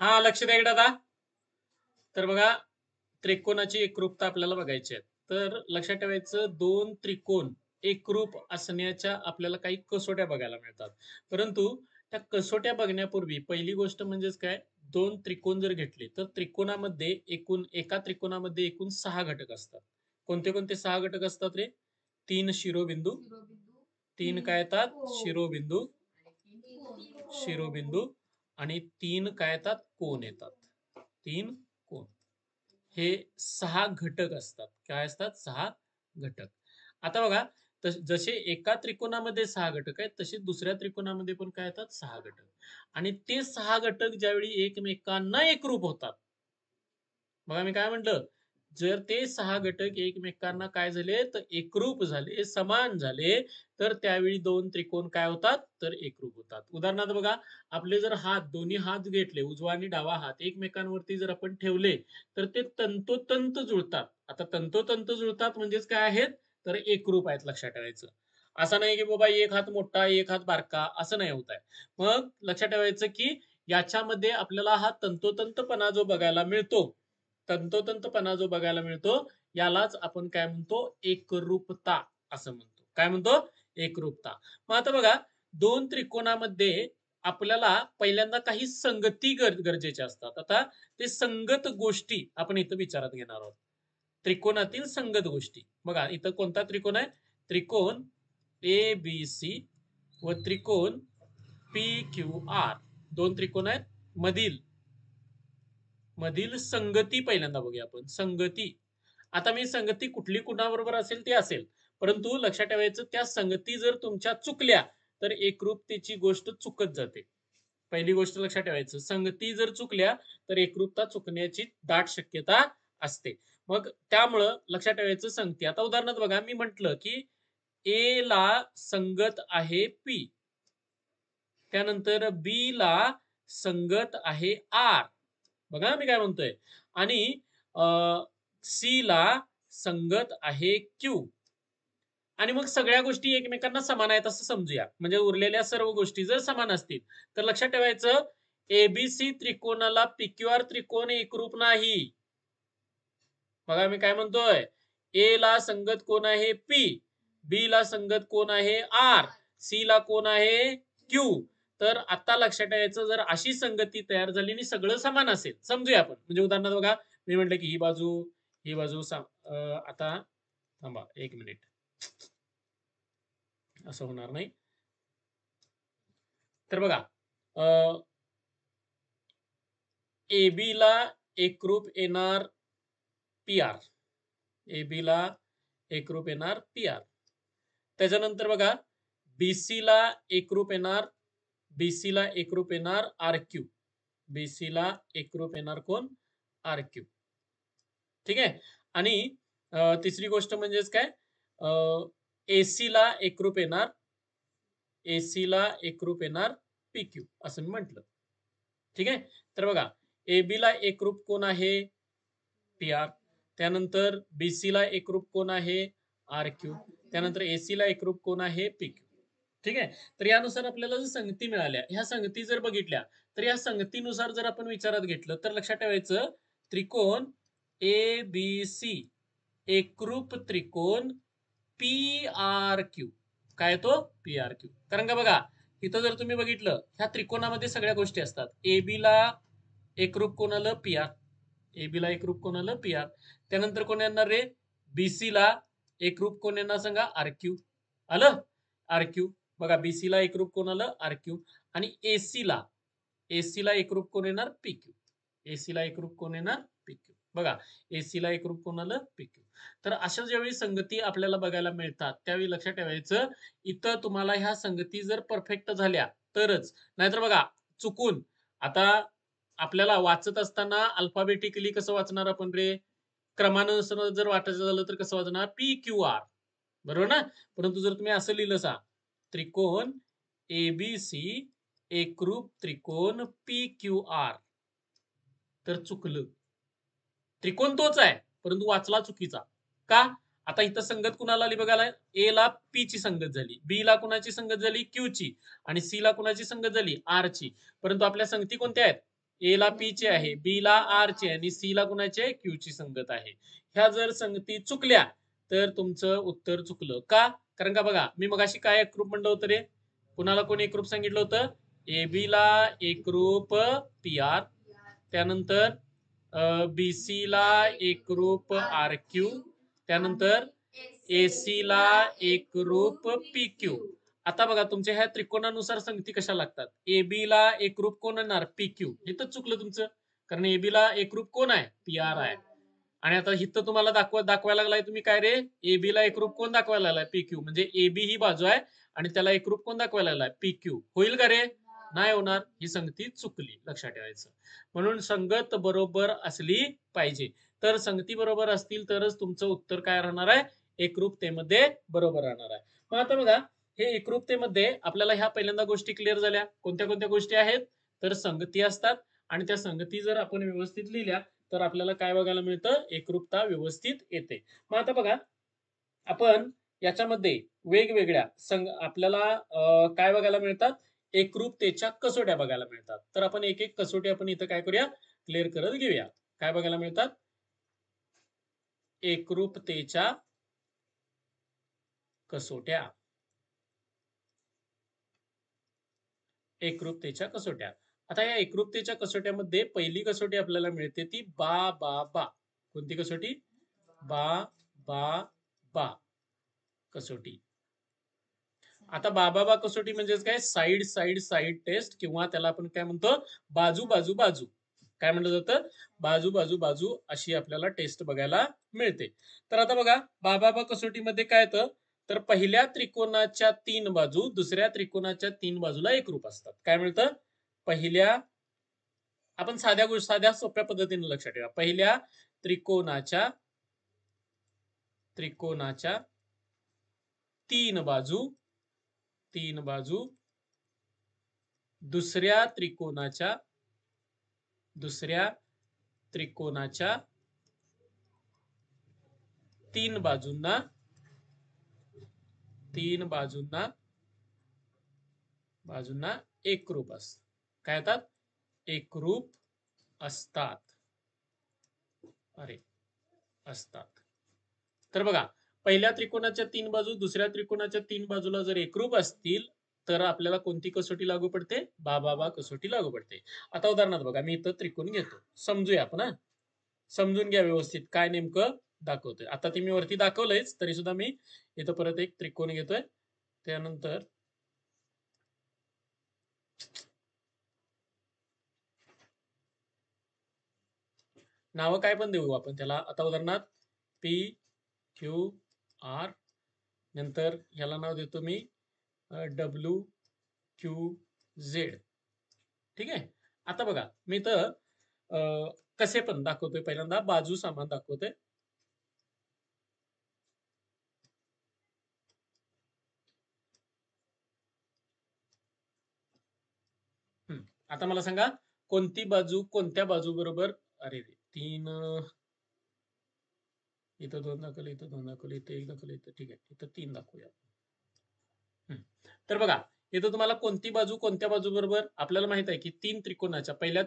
हा लक्ष द्या इकडे आता. तर बघा त्रिकोणाची एकरूपता आपल्याला बघायची आहे. तर लक्षात ठेवायचं दोन त्रिकोण एकरूप असण्याच्या आपल्याला काही कसोट्या बघायला मिळतात. परंतु त्या कसोट्या बघण्यापूर्वी पहिली गोष्ट म्हणजेच काय, दोन त्रिकोण जर घेतले तर त्रिकोणामध्ये एका त्रिकोणामध्ये एकूण 6 घटक असतात. कोणते कोणते 6 घटक असतात रे? 3 शिरोबिंदू, 3 काय येतात शिरोबिंदू, शिरोबिंदू आणि 3 काय येतात कोन येतात. 3 कोन हे 6 घटक असतात. काय असतात? 6 घटक. आता बघा जसे एका त्रिकोणामध्ये 6 घटक आहेत तसे दुसऱ्या त्रिकोणामध्ये पण काय येतात 6 घटक. आणि ते 6 घटक ज्यावेळी एकमेकांना एकरूप होतात. बघा मी काय म्हटलं, जर ते 6 घटक एकमेकांना काय झाले तर एकरूप झाले, समान झाले, तर त्यावेळी दोन त्रिकोण काय होतात तर एकरूप होतात. उदाहरणार्थ बघा, आपले जर दोन्ही हात घेतले, उजवा आणि डावा हात एकमेकांवरती जर आपण ठेवले तर ते तंतोतंत जुळतात. आता तंतोतंत जुळतात म्हणजेच काय आहेत तर एकरूप आहेत. लक्षात ठेवायचं असं नाही की बाबा एक हात मोठा एक हात बारका, असं नाही होत आहे. मग लक्षात ठेवायचं की याच्यामध्ये आपल्याला हा तंतोतंतपणा जो बघायला मिळतो, तंतोतंतपणा जो बघायला मिळतो, यालाच आपण काय म्हणतो एकरूपता असं म्हणतो. काय म्हणतो? एकरूपता. मग आता बघा, दोन त्रिकोणामध्ये आपल्याला पहिल्यांदा काही संगती गरजेच्या असतात. आता ते संगत गोष्टी आपण इथं विचारात घेणार आहोत. त्रिकोणातील संगत गोष्टी बघा, इथं कोणता त्रिकोण आहे? त्रिकोण ए बी सी व त्रिकोण पी क्यू आर, दोन त्रिकोण आहेत. मधील संगती पहिल्यांदा बघूया आपण. संगती, आता मी संगती कुठली कुणाबरोबर असेल ते असेल, परंतु लक्षात ठेवायचं त्या संगती जर तुमच्या चुकल्या तर एकरूपतेची गोष्ट चुकत जाते. पहिली गोष्ट लक्षात ठेवायचं, संगती जर चुकल्या तर एकरूपता चुकण्याची दाट शक्यता असते. मग त्यामुळं लक्षात ठेवायचं संगती. आता उदाहरणार्थ बघा, मी म्हटलं की ए ला संगत आहे पी, त्यानंतर बी ला संगत आहे आर. बघा मी काय म्हणतोय, आणि सी ला संगत आहे क्यू. आणि मग सगळ्या गोष्टी एकमेकांना समान आहेत असं समजूया. म्हणजे उरलेल्या सर्व गोष्टी जर समान असतील तर लक्षात ठेवायचं एबीसी त्रिकोणाला पीक्यूआर त्रिकोण एकरूप नाही. बघा मी काय म्हणतोय, ए ला संगत कोण आहे पी, बी ला संगत कोण आहे आर, सी ला कोण आहे क्यू. तर आता लक्षात ठेवायचं, जर अशी संगती तयार झाली आणि सगळं समान असेल, समजूया आपण. म्हणजे उदाहरणार्थ बघा, मी म्हटलं की ही बाजू आता थांबा एक मिनिट, असं होणार नाही. तर बघा, ए बी ला एकरूप येणार पी आर, ए बी ला एकरूप येणार पी आर. त्याच्यानंतर बघा, बीसी ला एकरूप येणार, बीसी ला एकरूप येणार आर क्यू, बीसी ला एकरूप येणार कोण आर क्यू. ठीक आहे. आणि तिसरी गोष्ट म्हणजेच काय, एसी ला एकरूप येणार, एसी ला एकरूप येणार पी क्यू असं मी म्हटलं. ठीक आहे. तर बघा, ए बी ला एकरूप कोण आहे पी आर, त्यानंतर बीसी ला एकरूप कोण आहे आर क्यू, त्यानंतर एसी ला एकरूप कोण आहे पी क्यू. ठीक आहे. तर यानुसार आपल्याला जर संगती मिळाल्या, ह्या संगती जर बघितल्या, तर या संगतीनुसार जर आपण विचारात घेतलं तर लक्षात ठेवायचं, त्रिकोण ए बी सी एकरूप त्रिकोण पी आर क्यू. काय तो पी आर क्यू. कारण का बघा, इथं जर तुम्ही बघितलं, ह्या त्रिकोणामध्ये सगळ्या गोष्टी असतात. ए बी ला एकरूप कोण आलं पी आर, ए बी ला एकरूप कोण आलं पी आर. त्यानंतर कोण येणार रे, बीसी ला एकरूप कोण येणार सांगा आर क्यू. आलं आर क्यू. बघा बीसी ला एकरूप कोण आलं आर क्यू. आणि एसी ला एकरूप कोण येणार पी क्यू, एसी ला एकरूप कोण येणार पी क्यू. बघा, एसी ला एकरूप कोण आलं पी क्यू. तर अशा ज्यावेळी संगती आपल्याला बघायला मिळतात त्यावेळी लक्षात ठेवायचं, इथं तुम्हाला ह्या संगती जर परफेक्ट झाल्या तरच, नाहीतर बघा चुकून, आता आपल्याला वाचत असताना अल्फाबेटिकली कसं वाचणार आपण रे, क्रमानुसार जर वाचायचं झालं तर कसं वाचणार पी क्यू आर, बरोबर ना. परंतु जर तुम्ही असं लिहिलं सा, त्रिकोण एबीसी एकरूप त्रिकोण पी क्यू आर, तर चुकलं. त्रिकोण तोच आहे परंतु वाचला चुकीचा. का? आता इथं संगत कुणाला आली बघायला, ए ला पी ची संगत झाली, बी ला कुणाची संगत झाली क्यू ची, आणि सी ला कुणाची संगत झाली आर ची. परंतु आपल्या संगती कोणत्या आहेत ए ला पी ची आहे, बी ला आर ची आणि सी ला कुणाची क्यू ची संगत आहे. ह्या जर संगती चुकल्या तर तुमचं उत्तर चुकलं. का? कारण का बघा, मी मगाशी काय एकरूप म्हणलं होतं रे? कुणाला कोणी एकरूप सांगितलं होतं? ए बी ला एकरूप पी आर, त्यानंतर बी सी ला एकरूप आर क्यू, त्यानंतर ए सी ला एकरूप पी क्यू. आता बघा तुमच्या ह्या त्रिकोणानुसार संगती कशा लागतात? ए बी ला एकरूप कोण येणार? P Q. इथं चुकलं तुमचं, कारण ए बी ला एकरूप कोण आहे? पी आर आहे. आणि आता इथं तुम्हाला दाखवायला लागलाय तुम्ही काय रे? ए बी ला एकरूप कोण दाखवायला लागलाय? P Q. म्हणजे ए बी ही बाजू आहे आणि त्याला एकरूप कोण दाखवायला लागलाय? P Q. होईल का रे? नाही होणार. ही संगती चुकली, लक्षात ठेवायचं. म्हणून संगत बरोबर असली पाहिजे. तर संगती बरोबर असतील तरच तुमचं उत्तर काय राहणार आहे? एकरूपतेमध्ये बरोबर राहणार आहे. मग आता बघा, हे एकरूपतेमध्ये आपल्याला ह्या पहिल्यांदा गोष्टी क्लिअर झाल्या. कोणत्या कोणत्या गोष्टी आहेत? तर संगती असतात आणि त्या संगती जर आपण व्यवस्थित लिहिल्या तर आपल्याला काय बघायला मिळतं? एकरूपता व्यवस्थित येते. मग आता बघा, आपण याच्यामध्ये वेगवेगळ्या आपल्याला काय बघायला मिळतात? एकरूपतेच्या कसोट्या बघायला मिळतात. तर आपण एक एक कसोटी आपण इथं काय करूया? क्लिअर करत घेऊया. काय बघायला मिळतात? एकरूपतेच्या कसोट्या. एकरूपतेच्या कसोट्या. आता या एकरूपतेच्या कसोट्यामध्ये पहिली कसोटी आपल्याला मिळते ती बा बा बा. कोणती कसोटी? बा बा बा कसोटी. आता बाबा बा कसोटी म्हणजेच काय? साइड साइड साइड टेस्ट, किंवा त्याला आपण काय म्हणतो? बाजू बाजू बाजू. काय म्हणलं जातं? बाजू बाजू बाजू अशी आपल्याला टेस्ट बघायला मिळते. तर आता बघा, बाबा बा कसोटीमध्ये काय येतं? तर पहिल्या त्रिकोणाच्या 3 बाजू दुसऱ्या त्रिकोणाच्या 3 बाजूला एकरूप असतात. काय मिळतं? पहिल्या, आपण साध्या सोप्या पद्धतीने लक्षात ठेवा. पहिल्या त्रिकोणाच्या 3 बाजू दुसऱ्या त्रिकोणाच्या 3 बाजूंना एकरूप असतात. काय येतात? एकरूप असतात. तर बघा, पहिल्या त्रिकोणाच्या 3 बाजू दुसऱ्या त्रिकोणाच्या 3 बाजूला जर एकरूप असतील तर आपल्याला कोणती कसोटी लागू पडते? बा बा बा कसोटी लागू पडते. आता उदाहरणार्थ बघा, मी इथं त्रिकोण घेतो. समजूया आपण. समजून घ्या व्यवस्थित काय नेमकं दाखवतोय. आता ते मी वरती दाखवलंयच, तरी सुद्धा मी इथं परत एक त्रिकोण घेतोय. त्यानंतर नावं काय पण देऊ आपण त्याला. आता उदाहरणार्थ पी क्यू आर, नंतर ह्याला नाव देतो मी डब्ल्यू क्यू झेड. ठीक आहे. आता बघा, मी तर कसे पण दाखवतोय. पहिल्यांदा बाजू समान दाखवतोय. आता मला सांगा, कोणती बाजू कोणत्या बाजू बरोबर? अरे 3, इथं 2 दाखवले, इथं 2 दाखवले, इथं 1 दाखवले, इथं ठीक आहे, इथं 3 दाखवूया. तर बघा, इथं तुम्हाला कोणती बाजू कोणत्या बाजू बरोबर? आपल्याला माहित आहे की 3 त्रिकोणाच्या पहिल्या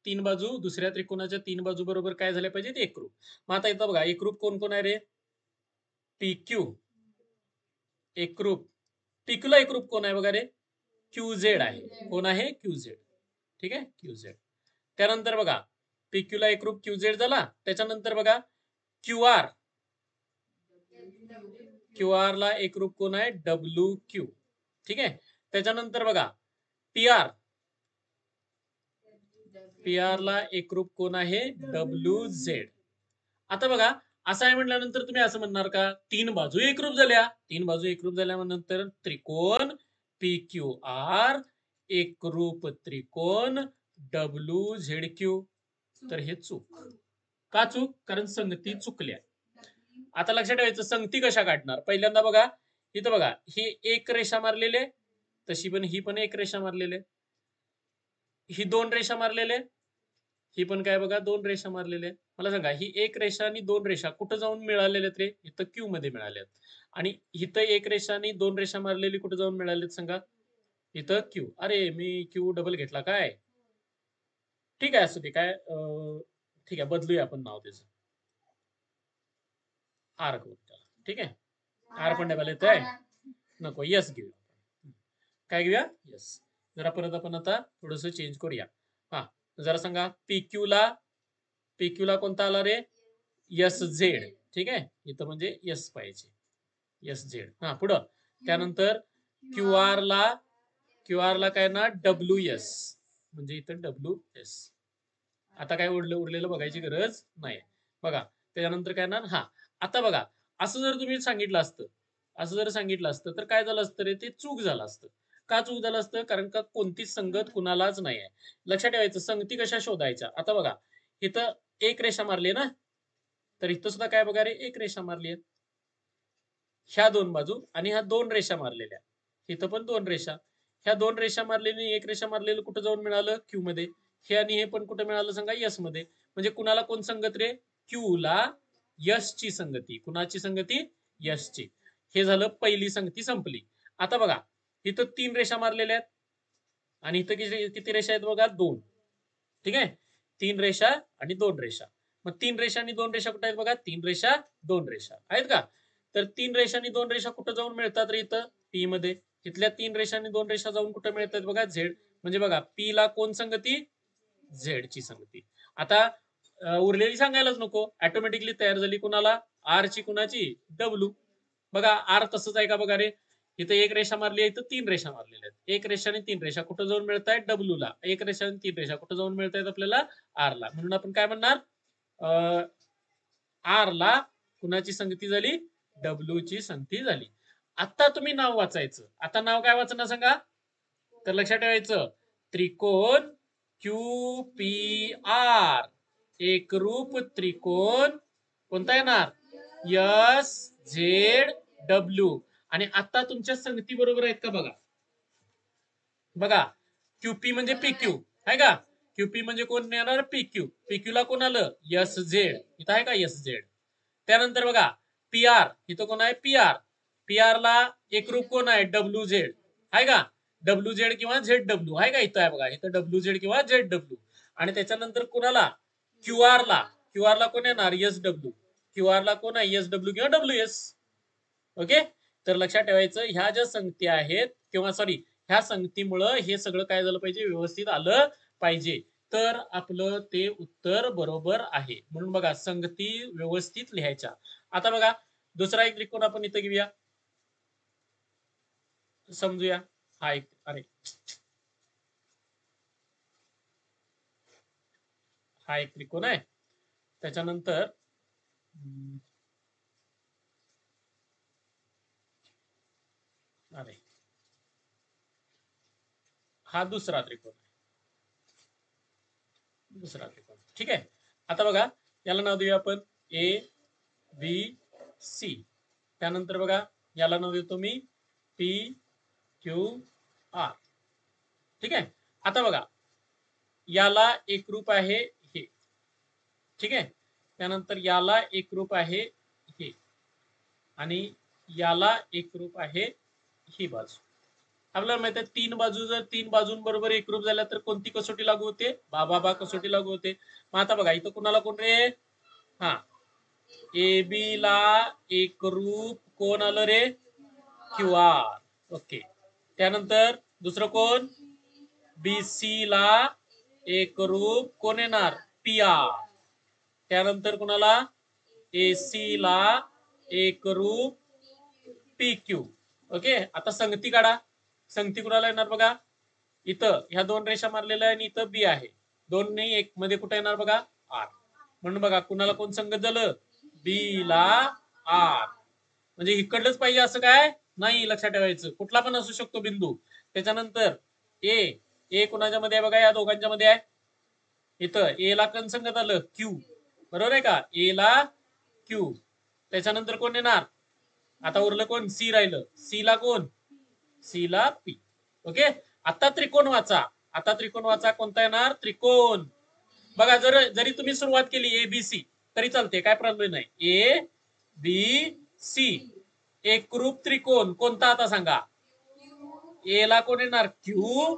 3 बाजू दुसऱ्या त्रिकोणाच्या 3 बाजू बरोबर काय झाल्या पाहिजेत? एकरूप. मग आता इथं बघा, एकरूप कोण कोण आहे रे? पी क्यू एकरूप. पीक्यूला एकरूप कोण आहे बघा रे? क्यू झेड आहे. कोण आहे? Q Z. ठीक आहे, क्यू झेड. त्यानंतर बघा, पीक्यूला एकरूप क्यू झेड झाला. त्याच्यानंतर बघा, क्यू आर ला एकरूप कोण आहे? W Q. ठीक आहे. त्याच्यानंतर बघा, पी आर ला एकरूप कोण आहे? W Z. आता बघा, असं आहे म्हटल्यानंतर तुम्ही असं म्हणणार का? 3 बाजू एकरूप झाल्या. 3 बाजू एकरूप झाल्यानंतर त्रिकोण पी क्यू आर एकरूप त्रिकोण डब्ल्यू झेड क्यू. तर हे चूक. का चूक? कारण संगती चुकल्या. आता लक्षात ठेवायचं, संगती कशा काढणार? पहिल्यांदा बघा, इथं बघा, ही एक रेषा मारलेले, तशी पण ही पण एक रेषा मारलेले, ही 2 रेषा मारलेले, ही पण काय बघा 2 रेषा मारलेले. मला सांगा, ही एक रेषा आणि 2 रेषा कुठं जाऊन मिळालेल्यात रे? इथं क्यू मध्ये मिळाल्यात. आणि इथं एक रेषा आणि 2 रेषा मारलेली कुठं जाऊन मिळालेत सांगा? इथं क्यू. अरे मी क्यू डबल घेतला काय? ठीक आहे, असू दे काय ठीक आहे, बदलूया आपण नाव त्याचं. आर करू त्याला. ठीक आहे, आर पण डबल येत आहे, नको यस घेऊया. काय घेऊया, यस. जरा परत आपण आता थोडस चेंज करूया. हा, जरा सांगा पीक्यूला कोणता आला रे, एस झेड. ठीक आहे, इथं म्हणजे एस पाहिजे, एस झेड. हा, पुढं त्यानंतर क्यू आर ला काय ना डब्ल्यू एस, म्हणजे इथं डब्ल्यू एस. आता काय उरलेलं बघायची गरज नाही. बघा त्याच्यानंतर काय ना, हा आता बघा, असं जर तुम्ही सांगितलं असतं तर काय झालं असतं रे, ते चूक झालं असतं. का चूक झालं असतं, कारण का कोणतीच संगत कुणालाच नाही आहे. लक्षात ठेवायचं, संगती कशा शोधायच्या. आता बघा इथं एक रेषा मारली ना, तर इथं सुद्धा काय बघा रे, एक रेषा मारली आहे. ह्या दोन बाजू आणि ह्या दोन रेषा मारलेल्या, इथं पण दोन रेषा. ह्या दोन रेषा मारलेली, एक रेषा मारलेलं कुठं जाऊन मिळालं, क्यू मध्ये. हे आणि हे पण कुठं मिळालं सांगा, यस मध्ये. म्हणजे कुणाला कोण संगत रे, क्यू ला यश ची संगती. कुणाची संगती, यश ची. हे झालं, पहिली संगती संपली. आता बघा इथं तीन रेषा मारलेल्या आहेत आणि इथं किती रेषा आहेत बघा, दोन. ठीक आहे, तीन रेषा आणि दोन रेषा. मग तीन रेषा आणि दोन रेषा कुठे आहेत बघा, तीन रेषा दोन रेषा आहेत का. तर तीन रेषा आणि दोन रेषा कुठं जाऊन मिळतात रे, इथं पी मध्ये. इथल्या तीन रेषा आणि दोन रेषा जाऊन कुठं मिळतात बघा, झेड. म्हणजे बघा पी ला कोण संगती, झेड ची संगती. आता उरलेली सांगायलाच नको, ऑटोमॅटिकली तयार झाली. कुणाला, आर ची, कुणाची, डब्ल्यू. बघा आर तसंच आहे का बघा रे, इथं एक रेषा मारली आहे, इथं तीन रेषा मारलेल्या आहेत. एक रेषा आणि तीन रेषा कुठं जाऊन मिळत आहेत, डब्ल्यू ला. एक रेषा आणि तीन रेषा कुठं जाऊन मिळत आहेत आपल्याला, आर ला. म्हणून आपण काय म्हणणार, आर ला कुणाची संगती झाली, डब्ल्यू ची संगती झाली. आता तुम्ही नाव वाचायचं. आता नाव काय वाचणार सांगा, तर लक्षात ठेवायचं, त्रिकोण क्यू पी आर, एकरूप त्रिकोण कोणता येणार, यस झेड डब्ल्यू. आणि आता तुमच्या संगती बरोबर आहेत का बघा. बघा क्यूपी म्हणजे पीक्यू आहे का, क्यूपी म्हणजे कोण येणार, पीक्यू. पीक्यू ला कोण आलं, यस झेड. इथं आहे का यस झेड. त्यानंतर बघा पी आर, इथं कोण आहे, पी आर. पी आर ला एकरूप कोण आहे, डब्ल्यू झेड आहे का, डब्ल्यू झेड किंवा झेड डब्ल्यू आहे का, इथं आहे बघा, इथं डब्ल्यू झेड किंवा झेड डब्ल्यू. आणि त्याच्यानंतर कुणाला, क्यू आर ला कोण येणार, एस डब्ल्यू. क्यू आर ला कोण आहे, एस डब्ल्यू किंवा डब्ल्यू एस. ओके, तर लक्षात ठेवायचं, ह्या ज्या संगती आहेत, किंवा सॉरी ह्या संगतीमुळं हे सगळं काय झालं पाहिजे, व्यवस्थित आलं पाहिजे. तर आपलं ते उत्तर बरोबर आहे. म्हणून बघा संगती व्यवस्थित लिहायच्या. आता बघा दुसरा एक त्रिकोण आपण इथं घेऊया, समजूया. हा एक, अरे हा एक त्रिकोण आहे. त्याच्यानंतर अरे हा दुसरा त्रिकोण आहे, दुसरा त्रिकोण. ठीक आहे, आता बघा याला नाव देऊया आपण ए बी सी. त्यानंतर बघा याला नाव देतो मी पी क्यू आर. ठीक आहे, आता बघा याला एकरूप आहे हे. ठीक आहे, त्यानंतर याला एकरूप आहे हे, आणि याला एकरूप आहे ही बाजू. आपल्याला माहित आहे तीन बाजू जर तीन बाजूंबरोबर एकरूप झाल्या तर कोणती कसोटी लागू होते, बा कसोटी लागू होते. मग आता बघा इथं कुणाला कोण रे, हा ए बी ला एकरूप कोण आलं रे, क्यू आर. ओके, त्यानंतर दुसरं कोण, बीसी ला एकरूप कोण येणार, पी आर. त्यानंतर कुणाला, एसी ला एकरूप पी क्यू. ओके, आता संगती काढा. संगती कुणाला येणार बघा, इथं ह्या दोन रेषा मारलेल्या आहे आणि इथं बी आहे, दोन नाही एक मध्ये कुठे येणार बघा, आर. म्हणून बघा कुणाला कोण संगत झालं, बी ला आर. म्हणजे इकडलंच पाहिजे असं काय नाही, लक्षात ठेवायचं, कुठला पण असू शकतो बिंदू. त्याच्यानंतर ए, ए कुणाच्या मध्ये आहे बघा, या दोघांच्या मध्ये आहे. इथं ए ला कोण संगत आलं, क्यू. बरोबर आहे का, ए ला क्यू. त्याच्यानंतर कोण येणार, आता उरलं कोण, सी राहिलं. सी ला कोण, सी ला पी. ओके, आता त्रिकोण वाचा. आता त्रिकोण वाचा, कोणता येणार, त्रिकोण. बघा जरी तुम्ही सुरुवात केली ए बी सी तरी चालते, काय प्रॉब्लेम नाही. ए बी सी एकरूप त्रिकोण कोणता, आता सांगा. ए ला कोण येणार, क्यू,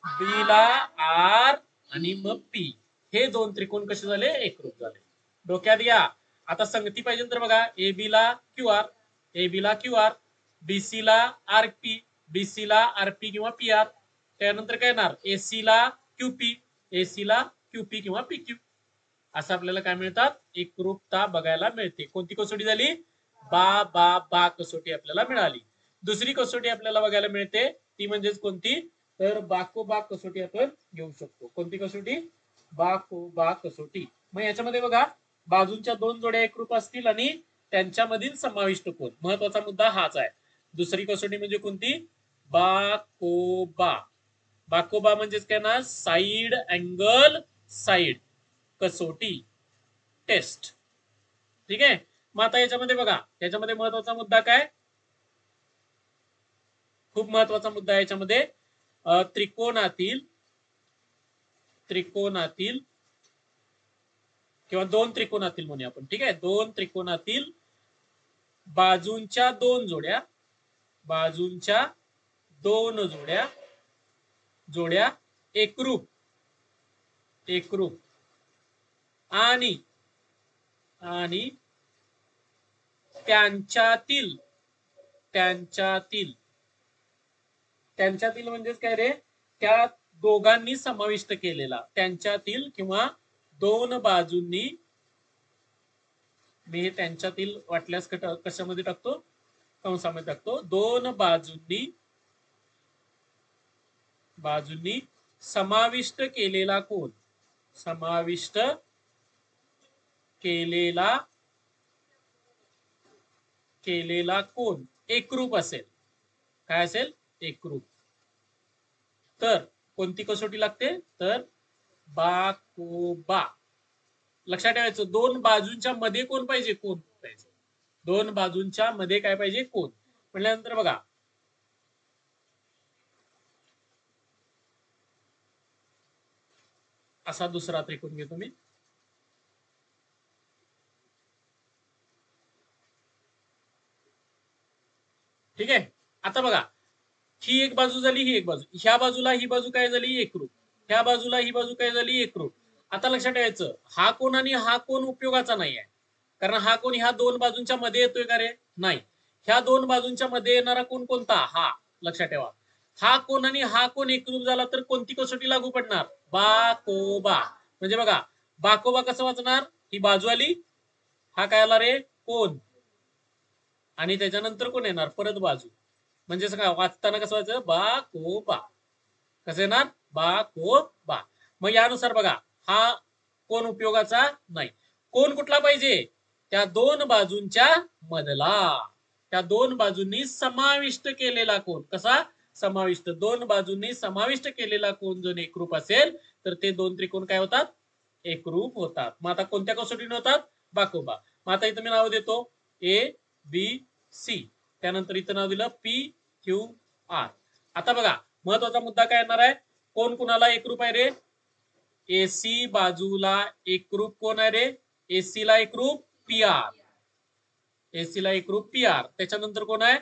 बी ला आर, आणि मग पी. हे दोन त्रिकोण कसे झाले एकरूप झाले. डोक्यात घ्या. आता संगती पाहिजे तर बघा ए बी ला क्यू आर, ए बी ला क्यू आर, बीसी ला आर पी, बीसी ला आर पी किंवा पी आर. त्यानंतर काय येणार एसी ला क्यूपी, एसी ला क्यूपी किंवा पी क्यू. असं आपल्याला काय मिळतात एकरूपता बघायला मिळते. कोणती कसोटी झाली बा बा बा कसोटी आपल्याला मिळाली. दुसरी कसोटी आपल्याला बघायला मिळते ती म्हणजेच कोणती तर बाकोबा कसोटी आपण घेऊ शकतो. कोणती कसोटी बाकोबा कसोटी. मग याच्यामध्ये बघा बाजूंच्या दोन जोड्या एकरूप असतील आणि त्यांच्यामधील समाविष्ट कोण. महत्वाचा मुद्दा हाच आहे. दुसरी कसोटी म्हणजे कोणती बाकोबा. बाकोबा म्हणजेच काय ना साइड अँगल साइड कसोटी टेस्ट. ठीक आहे. मग आता याच्यामध्ये बघा याच्यामध्ये महत्वाचा मुद्दा काय खूप महत्वाचा मुद्दा आहे याच्यामध्ये त्रिकोणातील किंवा दोन त्रिकोणातील म्हणूया आपण. ठीक आहे. दोन त्रिकोणातील बाजूंच्या दोन जोड्या जोड्या एकरूप आणि त्यांच्यातील म्हणजेच काय रे त्या दोघांनी समाविष्ट केलेला त्यांच्यातील किंवा दोन बाजूंनी. मी हे त्यांच्यातील वाटल्यास कशामध्ये टाकतो कंसामध्ये टाकतो. दोन बाजूंनी समाविष्ट केलेला कोण एकरूप असेल. काय असेल एकरूप. तर कोणती कसोटी लागते तर बाकोबा. लक्षात ठेवायचं दोन बाजूंच्या मध्ये कोण पाहिजे दोन बाजूंच्या मध्ये काय पाहिजे कोण म्हटल्यानंतर बघा असा दुसरा त्रिकोण घेतो मी. ठीक आहे. आता बघा ही एक बाजू झाली ही एक बाजू. ह्या बाजूला ही बाजू काय झाली एकरूप, ह्या बाजूला ही बाजू काय झाली एकरूप. आता लक्षात ठेवायचं हा कोण आणि हा कोण उपयोगाचा नाही आहे. कारण हा कोण ह्या दोन बाजूंच्या मध्ये येतोय का रे नाही. ह्या दोन बाजूंच्या मध्ये येणारा कोण कोणता हा. लक्षात ठेवा हा कोण आणि हा कोण एकरूप झाला तर कोणती कसोटी लागू पडणार बाकोबा. म्हणजे बघा बाकोबा कसं वाचणार ही बाजू आली हा काय आला रे कोण आणि त्याच्यानंतर कोण येणार परत बाजू. म्हणजे काय वाचताना कसं व्हायचं बाकोबा. कसं येणार बाकोबा. मग यानुसार बघा हा कोण उपयोगाचा नाही. कोण कुठला पाहिजे त्या दोन बाजूंच्या मधला. त्या दोन बाजूंनी समाविष्ट केलेला कोण. कसा समाविष्ट दोन बाजूंनी समाविष्ट केलेला कोण जर एकरूप असेल तर ते दोन त्रिकोण काय होतात एकरूप होतात. मग आता कोणत्या कसोटीने होतात बाकोबा. मग आता इथं मी नाव देतो ए बी सी. त्यानंतर इथं नाव दिलं पी क्यू आर. आता बघा महत्वाचा मुद्दा काय येणार आहे कोण कुणाला एकरूप आहे रे एसी बाजूला एकरूप कोण आहे रे एसी ला एकरूप पी आर. एसी ला एकरूप पी आर. त्याच्यानंतर कोण आहे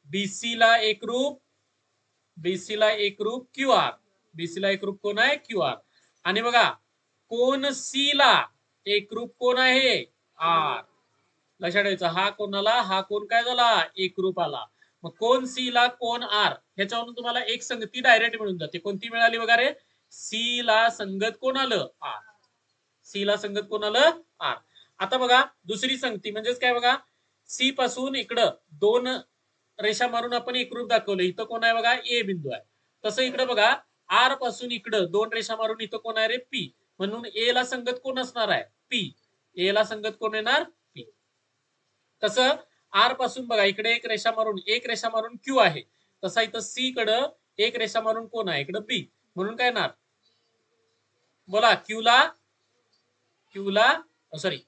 बीसी ला एकरूप क्यू आर. बीसी ला एकरूप कोण आहे क्यू आर. आणि बघा कोण सी ला एकरूप कोण आहे आर. लक्षात ठेवायचं हा कोणाला हा कोण काय झाला एकरूप आला. मग कोण सी ला कोण आर ह्याच्यावरून तुम्हाला एक संगती डायरेक्ट मिळून जाते. कोणती मिळाली बघा रे सी ला संगत कोण आलं आर. सी ला संगत कोण आलं आर. आता बघा दुसरी संगती म्हणजेच काय बघा सी पासून इकडं दोन रेषा मारून आपण एकरूप दाखवलं. इथं कोण आहे बघा ए बिंदू आहे. तसं इकडं बघा आर पासून इकडं दोन रेषा मारून इथं कोण आहे रे पी. म्हणून ए ला संगत कोण असणार आहे पी. ए ला संगत कोण येणार पी. तसं आर पासून बघा इकडे एक रेषा मारून क्यू आहे. तसा इथं सी कडं एक रेषा मारून कोण आहे इकडं बी. म्हणून काय येणार बोला क्यू ला सॉरी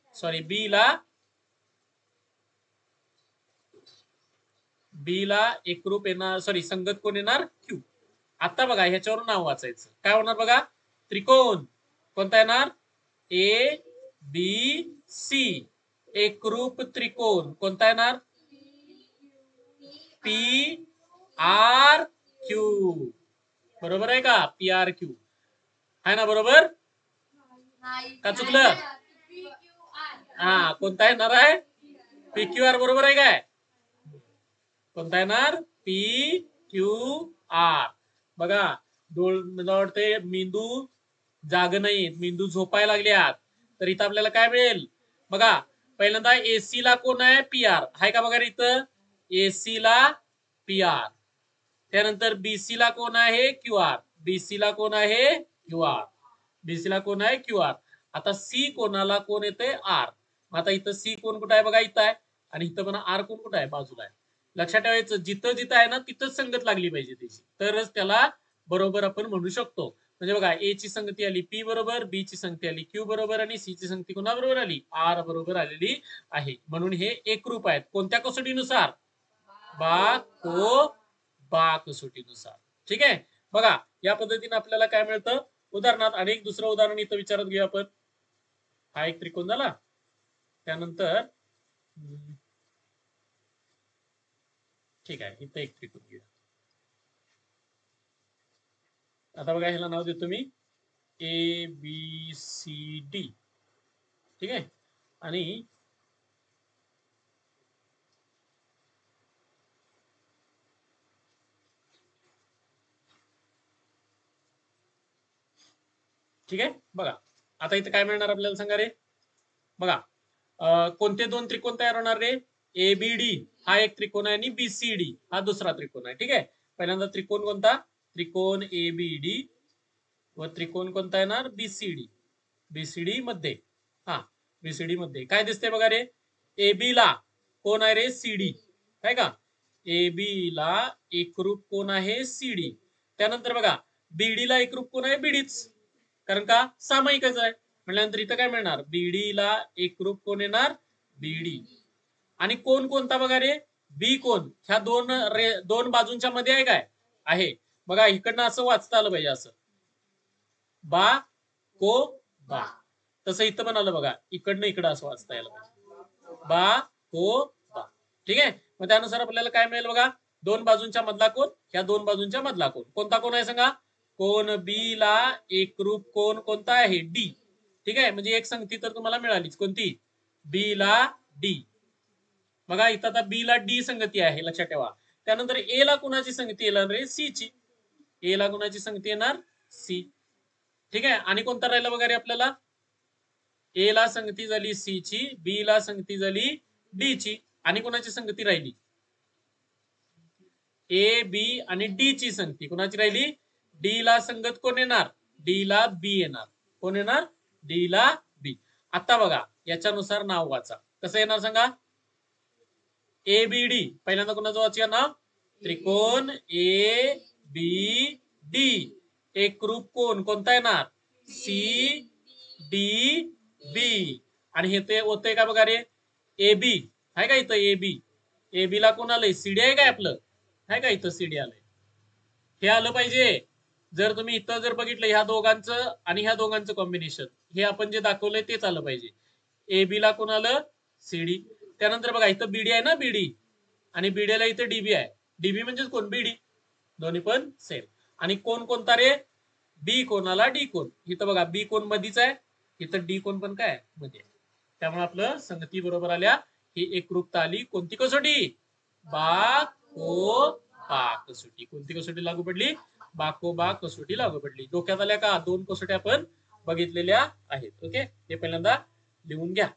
बी ला एकरूप येणार सॉरी संगत कोण येणार क्यू. आता बघा ह्याच्यावरून नाव वाचायचं काय होणार बघा त्रिकोण कोणता येणार ए बी सी. एकरूप त्रिकोण कोणता येणार पी आर क्यू. बरोबर आहे का पी आर क्यू आहे ना बरोबर. का चुकलं? हा, कोणता येणार आहे? PQR बरोबर आहे काय? कोणता येणार? PQR. बघा, मला वाटते मेंदू जाग नाही, मेंदू झोपायला लागल्यात. तर इथं आपल्याला काय मिळेल? बघा, पहिल्यांदा AC ला कोण आहे? PR आहे का? बघा इथं AC ला PR. त्यानंतर BC ला कोण आहे? QR. BC ला कोण आहे? QR. BC ला कोण आहे? QR. आता C कोणाला कोण येते? R. आता इथं C कोण कुठं आहे? बघा इथं आहे. आणि इथं पण R कोण कुठं आहे? बाजूला आहे. लक्षात ठेवायचं, जिथं जिथं आहे ना तिथंच संगत लागली पाहिजे त्याची, तरच त्याला बरोबर आपण म्हणू शकतो. म्हणजे बघा, A ची संगती आली P बरोबर, B ची संगती आली Q बरोबर आणि C ची संगती कोणा बरोबर आली? R बरोबर आलेली आहे. म्हणून हे एकरूप आहेत. कोणत्या कसोटीनुसार? बा कसोटीनुसार. ठीक आहे. बघा, या पद्धतीने आपल्याला काय मिळतं? उदाहरणार्थ अनेक दुसरं उदाहरण इथं विचारत घेऊ आपण. हा एक त्रिकोण झाला. त्यानंतर ठीक आहे, इथं एक त्रिकोण घेऊया. आता बघा, ह्याला नाव देतो मी ABCD. ठीक आहे. आणि ठीक आहे. बघा, आता इथं काय मिळणार आपल्याला सांगा रे? बघा, कोणते दोन त्रिकोण तयार होणार रे? ABD हा एक त्रिकोण आहे आणि BCD हा दुसरा त्रिकोण आहे. ठीक आहे. पहिल्यांदा त्रिकोण कोणता? त्रिकोण ABD व त्रिकोण कोणता येणार? BCD. BCD मध्ये, हा, BCD मध्ये काय दिसते बघा रे? AB ला कोण आहे रे? CD आहे का? AB ला एकरूप कोण आहे? CD. त्यानंतर बघा, BD ला एकरूप कोण आहे? BDच, कारण का सामायिकच आहे. म्हटल्यानंतर इथं काय मिळणार? BD ला एकरूप कोण येणार? BD. आणि कोण कोणता बघा रे? बी कोण ह्या दोन बाजूंच्या मध्ये आहे काय? आहे. बघा, इकडनं असं वाचता आलं पाहिजे, असं बा को बा. तसं इथं पण आलं बघा, इकडनं इकडं असं वाचता यायला पाहिजे, बा को बा. ठीक आहे. मग त्यानुसार आपल्याला काय मिळेल बघा? दोन बाजूंच्या मधला कोण, ह्या दोन बाजूंच्या मधला कोण. कोणता कोण आहे सांगा? कोण बी ला एकरूप कोण कोणता आहे? डी. ठीक आहे. म्हणजे एक संगती तर तुम्हाला मिळालीच. कोणती? बी ला डी. बघा, इथं आता बी ला डी संगती आहे, लक्षात ठेवा. त्यानंतर ए ला कुणाची संगती येणार रे? सी ची. ए ला कुणाची संगती येणार? सी. ठीक आहे. आणि कोणता राहिला बघा रे आपल्याला? ए ला संगती झाली सी ची, बी ला संगती झाली डी ची. आणि कोणाची संगती राहिली? ए बी आणि डी ची संगती कोणाची राहिली? डी ला संगत कोण येणार? डी ला बी येणार. कोण येणार? डी ला बी. आता बघा, याच्यानुसार नाव वाचा. कसं येणार सांगा? ABD पहिल्यांदा कोणाचं वाचूया नाव? त्रिकोण ए बी डी एकरूप कोण कोणता येणार? सी डी बी. आणि हे ते होतंय का बघा रे? AB आहे का इथं? AB. AB ला कोण आलंय? CD आहे काय आपलं? आहे का इथं? CD आलंय. हे आलं पाहिजे. जर तुम्ही इथं जर बघितलं, ह्या दोघांचं आणि ह्या दोघांचं कॉम्बिनेशन, हे आपण जे दाखवलंय तेच आलं पाहिजे. AB ला कोण आलं? CD. त्यानंतर बघा, इथं BD आहे ना, BD. आणि BD ला इथं DB आहे. DB म्हणजे कोण? BD. दोन्ही पण सेम. आणि कोण कोणता रे? बी कोणाला डी कोण. इथं बघा, बी कोण मधीच आहे, इथं डी कोण पण काय मध्ये. त्यामुळे आपलं संगती बरोबर आल्या. ही एकरूपता आली. कोणती कसोटी? बा को बा कसोटी. कोणती कसोटी लागू पडली? बा को बा कसोटी लागू पडली. डोक्यात आल्या का? दोन कसोटी आपण बघितलेल्या आहेत. ओके, हे पहिल्यांदा लिहून घ्या.